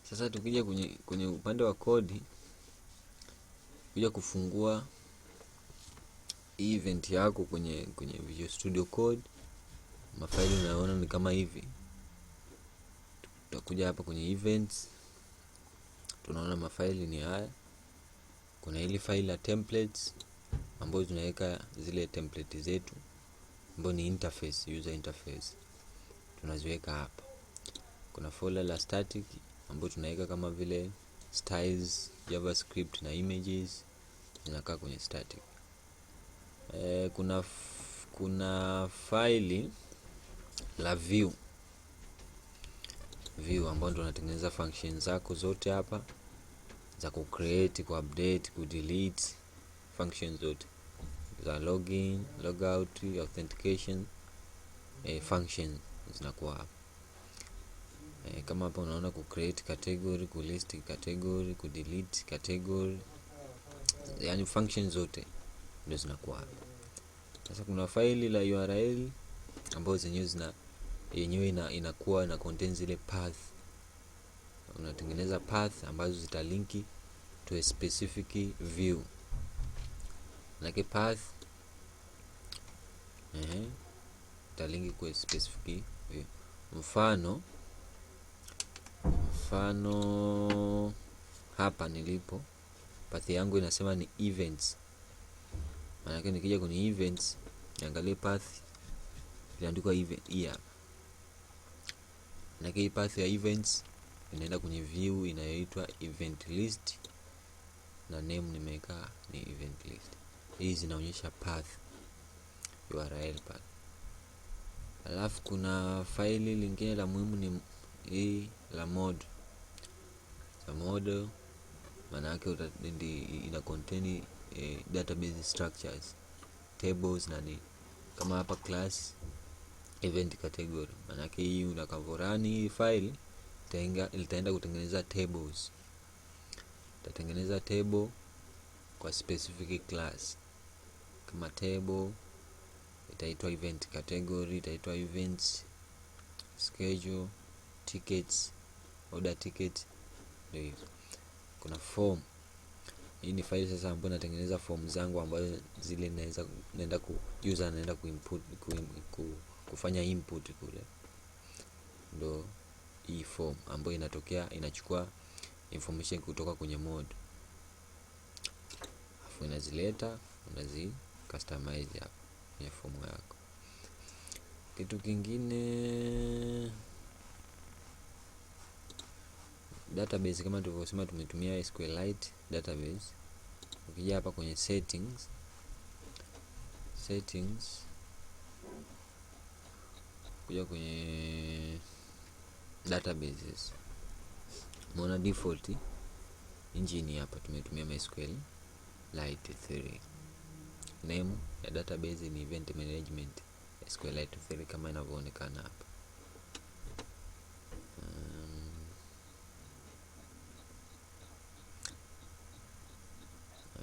Sasa tukija kwenye upande wa kodi, kuja kufungua event yako kwenye Visual Studio Code, mafaili unayoona ni kama hivi. Tutakuja hapa kwenye events, tunaona mafaili ni haya. Kuna hili faili la templates ambayo tunaweka zile template zetu ambayo ni interface, user interface, tunaziweka hapa. Kuna folder la static ambayo tunaweka kama vile styles, javascript na images zinakaa kwenye static. Kuna faili la view ambayo ndo unatengeneza functions zako zote hapa za ku create, ku update, ku delete, functions zote za login, logout, authentication, functions zinakuwa hapa. Kama hapa unaona ku create category, ku list category, ku delete category, yani functions zote ndio zinakuwa hapa. Sasa kuna faili la URL ambayo yenyewe inakuwa na contain zile path. Unatengeneza path ambazo zitalinki to a specific view. Like path italinki kwa specific view. Mfano hapa nilipo path yangu inasema ni events. Maana yake nikija kwenye events, niangalie path iliandikwa event hapa. Na hii path ya events inaenda kwenye view inayoitwa event list, na name nimeweka ni event list. Hizi zinaonyesha path, URL path. Alafu kuna faili lingine la muhimu ni hii la model. Maana yake ina contain database structures, tables na nini. Kama hapa class event category, maana yake hii unakavorani hii file itaenda kutengeneza tables. Itatengeneza table kwa specific class. Kama table itaitwa event category, itaitwa events, schedule, tickets, order ticket. Ndio. Kuna form. Hii ni file sasa ambayo natengeneza form zangu ambazo zile naenda user anaenda kuinput kufanya input kule. Ndio hii form ambayo inachukua information kutoka kwenye mode, afu inazileta, unazi customize hapa kwenye form yako. Kitu kingine, database kama tulivyosema tumetumia SQLite database. Ukija hapa kwenye settings, kuja kwenye databases, umeona default engine hapa tumetumia MySQLite 3. Name ya database ni event management SQLite 3 kama inavyoonekana hapa.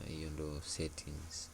Hiyo ndo settings.